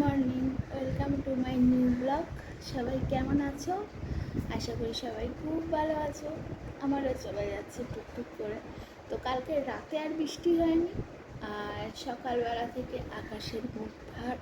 Morning, welcome to my new blog. সবাই কেমন আছো? আশা করি সবাই খুব ভালো আছো। আমারও চলে যাচ্ছে টুকটুক করে। তো কালকে রাতে আর বৃষ্টি হয়নি, আর সকালবেলা থেকে আকাশের মুখ ভার।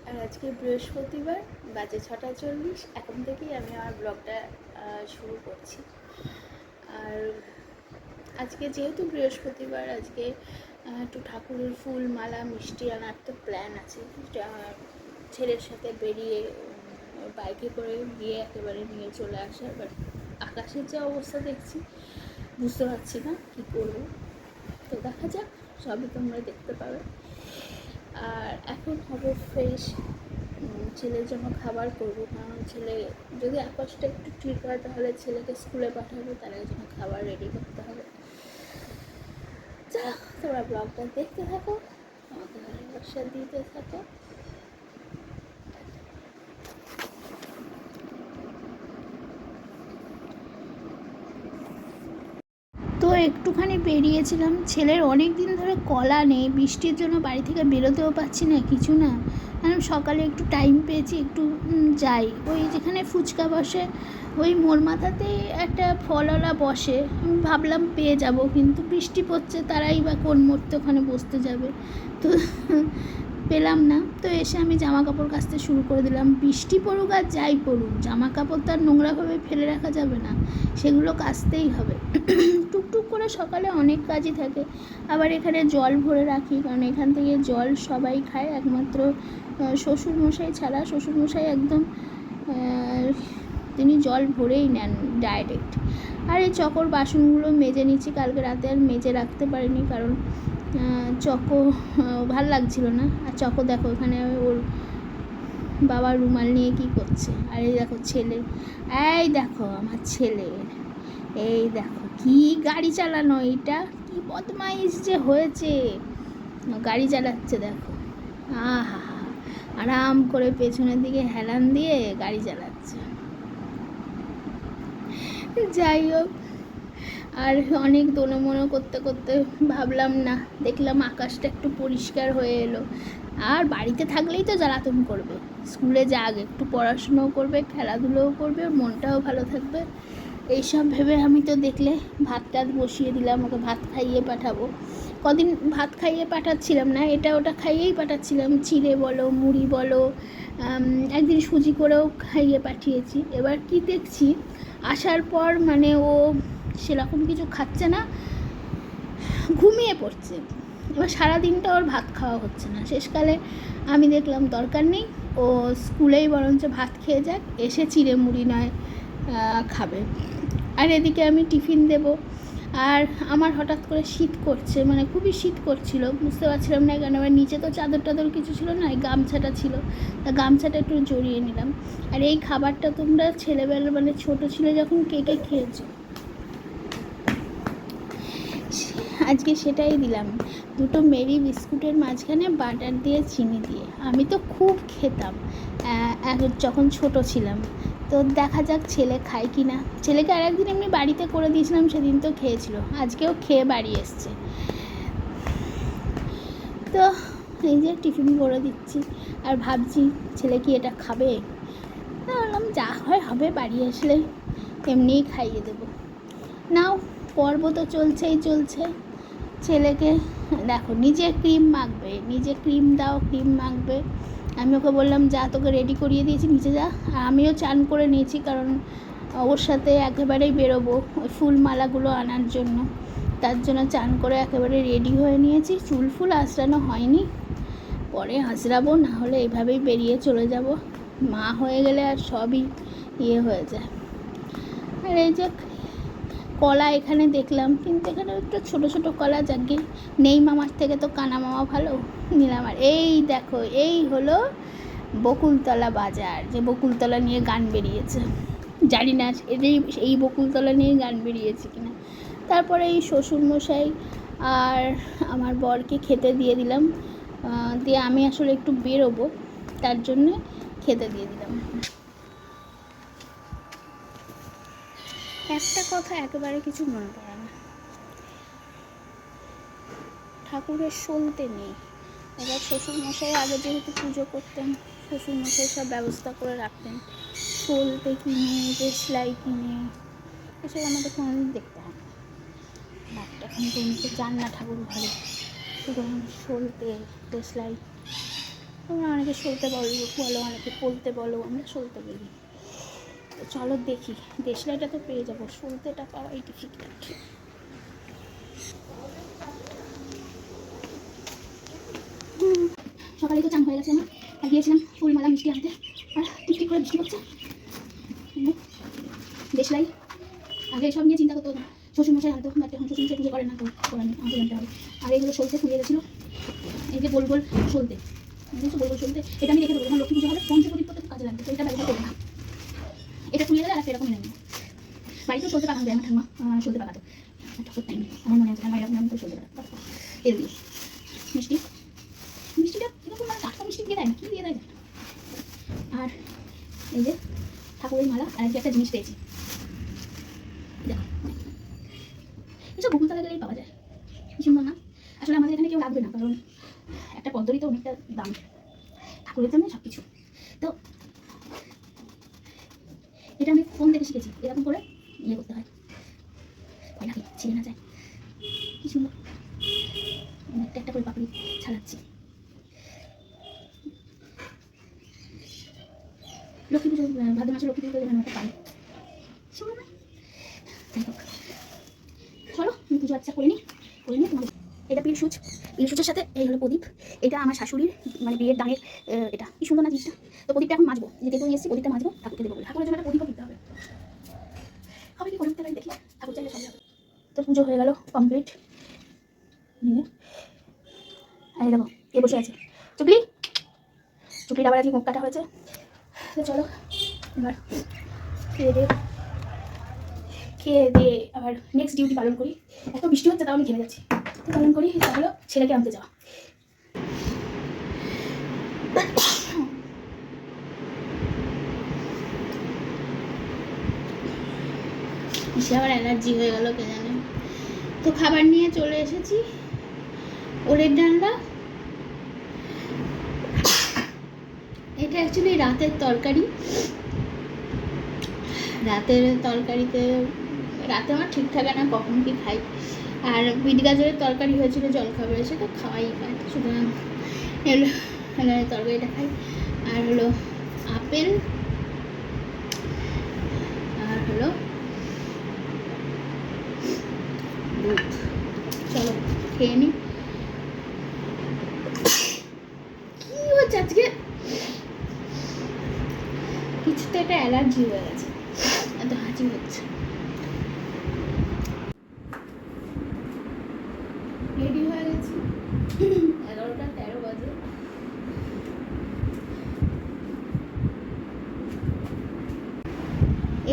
আর আজকে বৃহস্পতিবার, বাজে 6:40। এখন থেকেই আমি আমার ব্লগটা শুরু করছি। আর আজকে যেহেতু বৃহস্পতিবার, আজকে একটু ঠাকুরের ফুল মালা মিষ্টি আনার তো প্ল্যান আছে। ছেলের সাথে বেরিয়ে বাইকে করে গিয়ে একেবারে নিয়ে চলে আসা। বাট আকাশের যে অবস্থা দেখছি, বুঝতে পারছি না কী করবো। তো দেখা যাক, সবই তোমরা দেখতে পাবে। আর এখন হবো ফ্রেশ, ছেলের জন্য খাবার করবো, কারণ ছেলে যদি আকাশটা একটু ঠিক হয় তাহলে ছেলেকে স্কুলে পাঠাবো, তার জন্য খাবার রেডি করতে হবে। তোমরা ব্লগটা দেখতে থাকো, আমাকে ভালোবাসা দিতে থাকো। তো একটুখানি বেরিয়েছিলাম, ছেলের অনেক দিন ধরে কলা নেই, বৃষ্টির জন্য বাড়ি থেকে বেরোতেও পারছি না, কিছু না। সকালে একটু টাইম পেয়েছি, একটু যাই। ওই যেখানে ফুচকা বসে ওই মোড় মাথাতেই একটা ফলওয়ালা বসে, আমি ভাবলাম পেয়ে যাব, কিন্তু বৃষ্টি পড়ছে, তারাই বা কোন মোড়তে ওখানে বসতে যাবে। তো পেলাম না। তো এসে আমি জামা কাপড় কাচতে শুরু করে দিলাম। বৃষ্টি পড়ুক আর যাই পড়ুক, জামা কাপড় তো আর নোংরাভাবে ফেলে রাখা যাবে না, সেগুলো কাচতেই হবে। টুকটুক করে সকালে অনেক কাজই থাকে। আবার এখানে জল ভরে রাখি, কারণ এখান থেকে জল সবাই খায়, একমাত্র শ্বশুরমশাই ছাড়া। শ্বশুরমশাই একদম তিনি জল ভরেই নেন ডাইরেক্ট। আর এই চকর বাসনগুলো মেজে নিচ্ছি, কালকে রাতে আর মেজে রাখতে পারিনি, কারণ চকো ভাল লাগছিল না। আর চকো দেখো এখানে ওর বাবার রুমাল নিয়ে কি করছে। আর এই দেখো ছেলে, এই দেখো আমার ছেলে, এই দেখো কি গাড়ি চালানো, এটা কি বদমাইশ যে হয়েছে, গাড়ি চালাচ্ছে দেখো। আহা, আরাম করে পেছনের দিকে হেলান দিয়ে গাড়ি চালাচ্ছে। যাই হোক, আর অনেক দোনোমনো করতে করতে ভাবলাম না, দেখলাম আকাশটা একটু পরিষ্কার হয়ে এলো। আর বাড়িতে থাকলেই তো জ্বালাতন করবে, স্কুলে যাক, একটু পড়াশুনোও করবে, খেলাধুলোও করবে, মনটাও ভালো থাকবে। এইসব ভেবে আমি তো দেখলে ভাত টাত বসিয়ে দিলাম, ওকে ভাত খাইয়ে পাঠাবো। কদিন ভাত খাইয়ে পাঠাচ্ছিলাম না, এটা ওটা খাইয়েই পাঠাচ্ছিলাম, চিড়ে বলো, মুড়ি বলো, একদিন সুজি করেও খাইয়ে পাঠিয়েছি। এবার কি দেখছি, আসার পর মানে ও সেরকম কিছু খাচ্ছে না, ঘুমিয়ে পড়ছে। এবার সারাদিনটা ওর ভাত খাওয়া হচ্ছে না। শেষকালে আমি দেখলাম দরকার নেই, ও স্কুলেই বরঞ্চ ভাত খেয়ে যাক, এসে চিড়ে মুড়ি নয় খাবে। আর এদিকে আমি টিফিন দেব। আর আমার হঠাৎ করে শীত করছে, মানে খুবই শীত করছিল, বুঝতে পারছিলাম না কেন। আমার নিচে তো চাদর টাদর কিছু ছিল না, এই গামছাটা ছিল, তা গামছাটা একটু জড়িয়ে নিলাম। আর এই খাবারটা তোমরা ছেলেবেলা মানে ছোটো ছিল যখন কে কে খেয়েছো, আজকে সেটাই দিলাম। দুটো মেরি বিস্কুটের মাঝখানে বাটার দিয়ে চিনি দিয়ে, আমি তো খুব খেতাম যখন ছোট ছিলাম। তো দেখা যাক ছেলে খায় কি না। ছেলেকে আর একদিন এমনি বাড়িতে করে দিয়েছিলাম, সেদিন তো খেয়েছিল, আজকেও খেয়ে বাড়ি এসছে। তো এই যে টিফিন করে দিচ্ছি, আর ভাবছি ছেলে কি এটা খাবে। বললাম যা হয় হবে, বাড়ি আসলে এমনিই খাইয়ে দেবো। নাও, পর্ব তো চলছেই চলছে। ছেলেকে দেখো নিজে ক্রিম মাখবে, নিজে ক্রিম দাও, ক্রিম মাখবে। আমি ওকে বললাম যা, তোকে রেডি করিয়ে দিয়েছি, নিচে যা। আর আমিও চান করে নিয়েছি, কারণ ওর সাথে একেবারেই বেরোবো ওই ফুলমালাগুলো আনার জন্য। তার জন্য চান করে একেবারে রেডি হয়ে নিয়েছি। চুল ফুল আঁচড়ানো হয়নি, পরে আঁচড়াবো, না হলে এইভাবেই বেরিয়ে চলে যাব। মা হয়ে গেলে আর সবই হয়ে যায়। আর এই যে কলা এখানে দেখলাম, কিন্তু এখানে একটু ছোটো ছোটো কলা, যাকে নেই মামার থেকে তো কানা মামা ভালো, নিলাম। আর এই দেখো, এই হলো বকুলতলা বাজার, যে বকুলতলা নিয়ে গান বেরিয়েছে, জানি না এই বকুলতলা নিয়ে গান বেরিয়েছে কিনা। তারপরে এই শ্বশুরমশাই আর আমার বরকে খেতে দিয়ে দিলাম, দিয়ে আমি আসলে একটু বেরোবো, তার জন্যে খেতে দিয়ে দিলাম। একটা কথা একেবারে কিছু মনে পড়ে না, ঠাকুরের সলতে নেই। এবার শ্বশুরমশাই আগে যেহেতু পুজো করতেন, শ্বশুরমশাই সব ব্যবস্থা করে রাখতেন, সলতে কিনে, দেশলাই কিনে, এসব আমাদের কোনোদিন দেখতে হয় না। বাট এখন তো উনি তো যান না ঠাকুর ঘরে, সুতরাং সলতে, দেশলাই, তোমরা অনেকে সলতে বলো, অনেকে পলতে বলো, আমরা সলতে বলি। তো চলো দেখি, দেশলাইটা তো পেয়ে যাবো, সলতেটা পাওয়াই ডিফিকাল্ট। সকালে তো চান হয়ে গেছে আমার, আর গিয়েছিলাম ফুলমালা মিষ্টি আনতে, আর টিকটিক করে বৃষ্টি করছে। দেশলাই আগে সব নিয়ে চিন্তা করতে হতো না, শ্বশুরমশাই আনতো, বাট এখন শ্বশুরমশাই পুজো করেন না, তো করেন আমাকে জানতে হবে। আর এইগুলো সলতে ফুলিয়ে গেছিলো, এই যে গোল গোল সলতে, গোল গোল সলতে, এটা আমি রেখে দেবো, যখন লক্ষ্মী পুজো হবে পঞ্চপ্রদীপ করতে কাজে লাগবে, তো এটা ব্যবহার করবো না। এটা ফুলিয়ে গেলে আর এরকম এনে নেবো। বাড়িতেও সলতে পাকানো যায়, আমার ঠাম্মা সলতে পাকাতো, ঠাকুর টাইম আমার মনে আছে, আমার এরকম তো সলতে পাকাতো তেল দিয়ে। মিষ্টি, মিষ্টিটা এরকম মানে টাটকা মিষ্টি দিয়ে দেয় না, কী দিয়ে দেয়। আর এই যে ঠাকুরের মালা, আর একটা জিনিস পেয়েছি, দেখো এসব বকুলতলা গেলেই পাওয়া যায়, কি সুন্দর না। আসলে আমাদের এখানে কেউ রাখবে না, কারণ একটা পদ্মরই তো অনেকটা দাম ঠাকুরের জন্য সব কিছু। তো এটা আমি ফোন দেখে শিখেছি, এরকম করে ইয়ে করতে হয়, ভয় লাগে ছিঁড়ে না যায়। কি সুন্দর, একটা একটা করে পাপড়ি ছাড়াচ্ছি। লক্ষ্মী পুজো, ভাদ্র মাসে লক্ষ্মী পুজো যেন একটা পাই, সুন্দর না? যাই হোক, চলো আমি পুজো আচ্ছা করে নিই তোমাদের। এটা পীর সুচ, পীর সুচের সাথে এই হলো প্রদীপ, এটা আমার শাশুড়ির মানে বিয়ের দাঁড়ের, এটা কি সুন্দর না জিনিসটা। তো প্রদীপটা এখন মাজবো, যে কেতু এসেছি প্রদীপটা মাজবো, ঠাকুরকে দেবো বলে, ঠাকুরের জন্য একটা প্রদীপও কিনতে হবে, হবে কি করতে পারি দেখি, ঠাকুর চাইলে সবই হবে। তো পুজো হয়ে গেল কমপ্লিট, আর দেখো এ বসে আছে চুপলি, চুপলির আবার আজকে মুখ কাটা হয়েছে। তো চলো এবার খেয়ে দিয়ে আবার নেক্সট ডিউটি পালন করি। এত বৃষ্টি হচ্ছে তাও আমি ঘেমে যাচ্ছি, তো পালন করি। তা হলো ছেলেকে আনতে যাওয়া। সে আবার অ্যালার্জি হয়ে গেল কে জানে। তো খাবার নিয়ে চলে এসেছি, ওলের ডান্ডা, এটা অ্যাকচুয়ালি রাতের তরকারি। রাতের তরকারিতে রাতে আমার ঠিক থাকে না কখন কি খাই, আর বিট গাজরের তরকারি হয়েছিল জলখাবারে, সেটা খাওয়াই হয়, সুতরাং এলো তরকারিটা খাই। আর হলো আপেল, আর হলো দুধ। চলো খেয়ে নিই। কি হচ্ছে আজকে, কিছুতে একটা অ্যালার্জি হয়ে গেছে, এত হাঁচি হচ্ছে। রেডি হয়ে গেছি, 11:13 বাজে।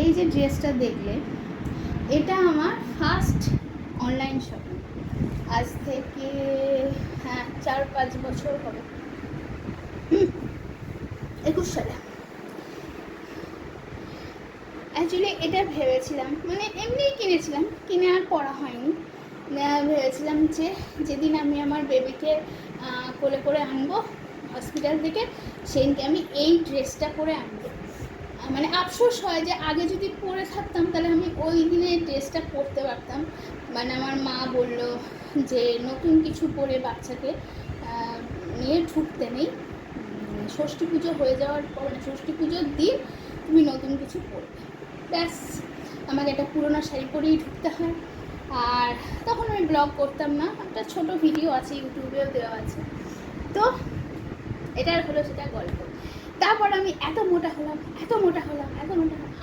এই যে ড্রেসটা দেখলে, এটা আমার ফার্স্ট অনলাইন শপিং, আজ থেকে 4-5 বছর হবে, 21 সালে। অ্যাকচুয়ালি এটা ভেবেছিলাম, মানে এমনিই কিনেছিলাম, কিনে আর পরা হয়নি। ভেবেছিলাম যে যেদিন আমি আমার বেবিকে কোলে করে আনবো হসপিটাল থেকে, সেদিনকে আমি এই ড্রেসটা পরে আনবো। মানে আফসোস হয় যে আগে যদি পরে থাকতাম তাহলে আমি ওই দিনে ড্রেসটা পরতে পারতাম। মানে আমার মা বললো যে নতুন কিছু পরে বাচ্চাকে নিয়ে ঢুকতে নেই, ষষ্ঠী পুজো হয়ে যাওয়ার পর, মানে ষষ্ঠী পুজোর দিন তুমি নতুন কিছু পরবে, ব্যাস। আমাকে একটা পুরোনো শাড়ি পরেই ঢুকতে হয়। আর তখন আমি ব্লগ করতাম না, একটা ছোটো ভিডিও আছে, ইউটিউবেও দেওয়া আছে। তো এটার হলো সেটা গল্প। তারপর আমি এত মোটা হলাম,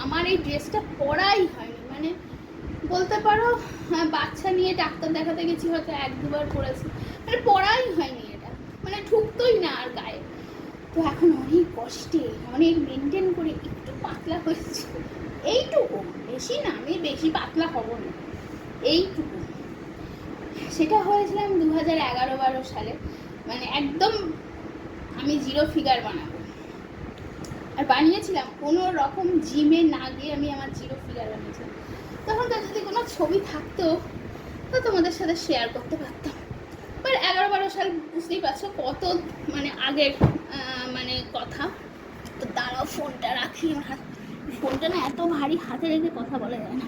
আমার এই ড্রেসটা পরাই হয়নি। মানে বলতে পারো বাচ্চা নিয়ে ডাক্তার দেখাতে গেছি, হয়তো 1-2 বার পরেছি, মানে পরাই হয়নি এটা, মানে ঢুকতোই না আর গায়ে। তো এখন অনেক কষ্টে, অনেক মেনটেন করে একটু পাতলা হয়েছে, এইটুকু, বেশি না, আমি বেশি পাতলা হব না, এইটুকু। সেটা হয়েছিলাম 2011-12 সালে, মানে একদম আমি 0 ফিগার বানাবো, আর বানিয়েছিলাম কোনো রকম জিমে না গিয়ে, আমি আমার 0 ফিগার বানিয়েছিলাম। তখন তো যদি কোনো ছবি থাকতো তো তোমাদের সাথে শেয়ার করতে পারতাম। এবার 11-12 সাল, বুঝতেই পারছো কত মানে আগের মানে কথা। তো তারাও ফোনটা রাখি, আমার হাত ফোনটা না এত ভারী, হাতে রেখে কথা বলা যায় না।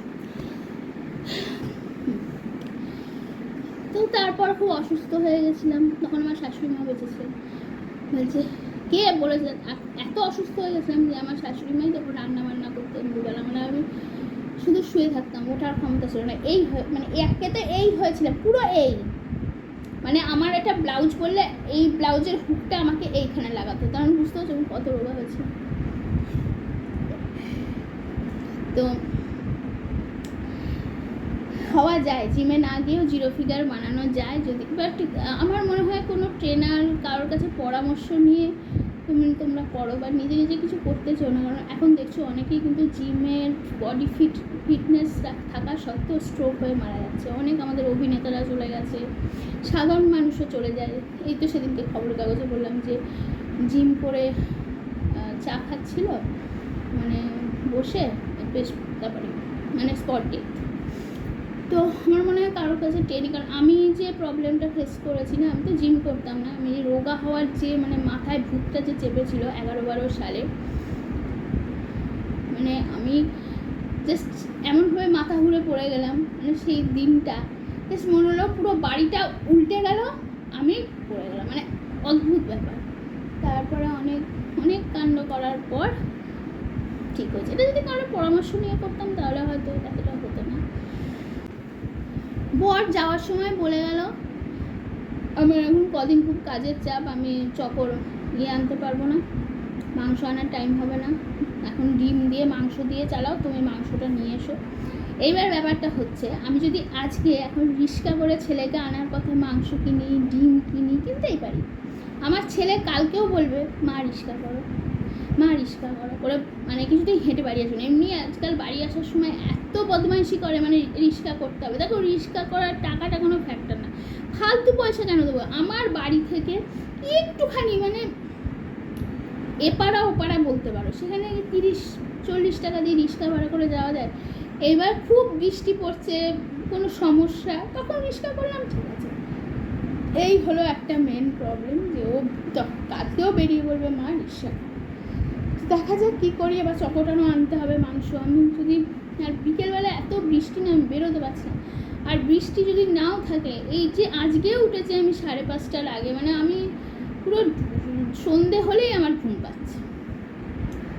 তো তারপর খুব অসুস্থ হয়ে গেছিলাম, তখন আমার শাশুড়ি মা বেঁচেছে। বলছে কে বলেছে, এত অসুস্থ হয়ে গেছিলাম যে আমার শাশুড়ি মাই তখন রান্না বান্না করতেন দুবেলা, মানে আমি শুধু শুয়ে থাকতাম, ওঠার ক্ষমতা ছিল না। এই মানে একেতে এই হয়েছিল পুরো, এই মানে আমার একটা ব্লাউজ পরলে এই ব্লাউজের হুকটা আমাকে এইখানে লাগাতো, কারণ বুঝতে পারছো আমি কত রোগা হয়েছে। তো হওয়া যায়, জিমে না গিয়েও জিরো ফিগার বানানো যায় যদি, বাট আমার মনে হয় কোনো ট্রেনার কারোর কাছে পরামর্শ নিয়ে তোমরা করো, বা নিজে নিজে কিছু করতে চাও না। কারণ এখন দেখছো অনেকেই কিন্তু জিমের বডি ফিটনেস থাকা সত্ত্বেও স্ট্রোক হয়ে মারা যাচ্ছে। অনেক আমাদের অভিনেতারা চলে গেছে, সাধারণ মানুষও চলে যায়। এই তো সেদিনকে খবরের কাগজে বললাম যে জিম করে চা খাচ্ছিল মানে বসে, বেশ তারপরে মানে স্পট ডেট। তো আমার মনে হয় কারোর কাছে ট্রেনিং, কারণ আমি যে প্রবলেমটা ফেস করেছি না, আমি তো জিম করতাম না, আমি রোগা হওয়ার যে মানে মাথায় ভূতটা যে চেপেছিল 11-12 সালে, মানে আমি জাস্ট এমনভাবে মাথা ঘুরে পড়ে গেলাম, মানে সেই দিনটা জাস্ট মনে হলো পুরো বাড়িটা উল্টে গেল, আমি পড়ে গেলাম, মানে অদ্ভুত ব্যাপার। তারপরে অনেক অনেক কাণ্ড করার পর ঠিক হয়েছে। এটা যদি কারোর পরামর্শ নিয়ে করতাম তাহলে হয়তো এতটা হতো না। বর যাওয়ার সময় বলে গেল আমার এখন কদিন খুব কাজের চাপ, আমি চকর নিয়ে আনতে পারবো না, মাংস আনার টাইম হবে না, এখন ডিম দিয়ে মাংস দিয়ে চালাও, তুমি মাংসটা নিয়ে এসো। এইবার ব্যাপারটা হচ্ছে, আমি যদি আজকে এখন রিক্সা করে ছেলেকে আনার পথে মাংস কিনি, ডিম কিনি, কিনতেই পারি, আমার ছেলে কালকেও বলবে মা রিক্সা করো, মা রিক্সা করো করে, মানে কিছুতেই হেঁটে বাড়ি আসবে না। এমনি আজকাল বাড়ি আসার সময় এত বদমাইশি করে, মানে রিক্সা করতে হবে। দেখো রিক্সা করার টাকাটা কোনো ফ্যাক্টর না, ফালতু পয়সা কেন দেবো? আমার বাড়ি থেকে একটুখানি মানে এপাড়া ওপাড়া বলতে পারো, সেখানে 30-40 টাকা দিয়ে রিক্সা ভাড়া করে যাওয়া যায়। এবার খুব বৃষ্টি পড়ছে, কোনো সমস্যা, তখন রিক্সা করলাম, ঠিক আছে। এই হলো একটা মেন প্রবলেম, যে ও কালকেও বেরিয়ে বলবে মা রিক্সা। দেখা যাক কী করি, এবার চকোটানো আনতে হবে মাংস। আমি যদি, আর বিকেলবেলা এত বৃষ্টি না, আমি বেরোতে পারছি না। আর বৃষ্টি যদি নাও থাকে, এই যে আজকেও উঠেছে আমি 5:30টার আগে, মানে আমি পুরো সন্ধে হলেই আমার ঘুম পাচ্ছে।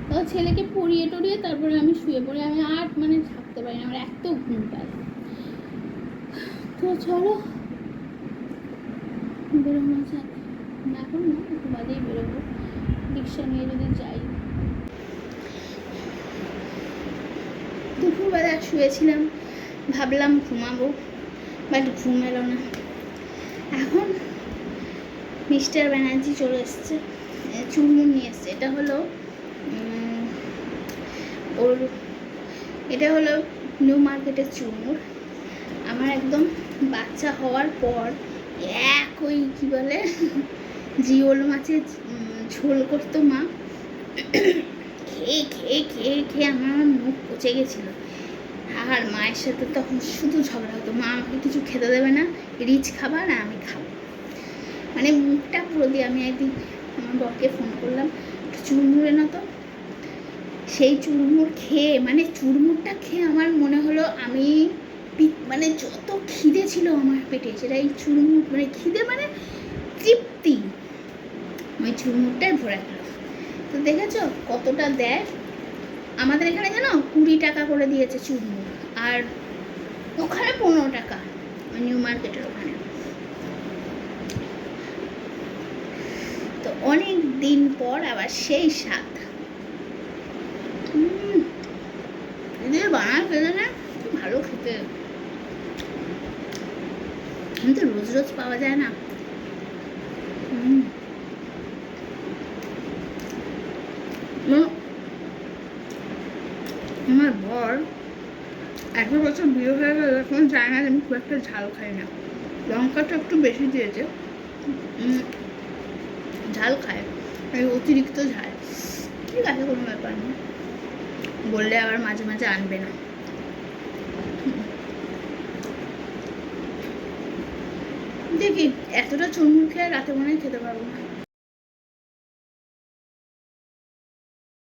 তো ছেলেকে পড়িয়ে টড়িয়ে তারপরে আমি শুয়ে পড়ি, আমি আর মানে থাকতে পারি না, আমার এত ঘুম পায়। তো চলো বেরোনো যাক, এখন না একটু বাদেই বেরোবো, রিক্সা নিয়ে যদি যাই। দুপুরবেলা শুয়েছিলাম, ভাবলাম ঘুমাবো, বাট ঘুম এলো না। এখন মিস্টার ব্যানার্জি চলে এসছে, চুরমুর নিয়ে এসছে। এটা হলো ওর, এটা হলো নিউ মার্কেটের চুরমুর। আমার একদম বাচ্চা হওয়ার পর ওই কী বলে জিওল মাছের ঝোল করতো মা, খেয়ে খেয়ে খেয়ে খেয়ে আমার মুখ পচে গেছিলো। আর মায়ের সাথে তখন শুধু ঝগড়া হতো, মা আমাকে কিছু খেতে দেবে না, রিচ খাবার আর আমি খাবো, মানে মুখটা পুরো দিয়ে। আমি একদিন আমার বরকে ফোন করলাম, চুরমুর এনো তো। সেই চুরমুর খেয়ে, মানে চুরমুরটা খেয়ে আমার মনে হলো আমি মানে যত খিদে ছিল আমার পেটে, সেটা এই চুরমুর মানে খিদে মানে তৃপ্তি, ওই চুরমুরটাই ভরে গেল। তো দেখেছ কতটা দেয় আমাদের এখানে, জানো 20 টাকা করে দিয়েছে চুরমুর, আর ওখানে 15 টাকা, নিউ মার্কেটের ওখানে। তো অনেক দিন পর আবার সেই স্বাদ বানায় ফেলে না, ভালো খেতে। কিন্তু রোজ রোজ পাওয়া যায় না। আমার বর 1 বছর বিয়ে হয়ে গেল, এখন যায় না, আমি খুব একটা ঝাল খাই না, লঙ্কাটা একটু বেশি দিয়েছে, ঝাল খায়, অতিরিক্ত ঝাল। ঠিক আছে, কোনো ব্যাপার না, বললে আবার মাঝে মাঝে আনবে না। দেখি এতটা চুরমুর খেয়ে রাতে মনে হয় খেতে পারবো না।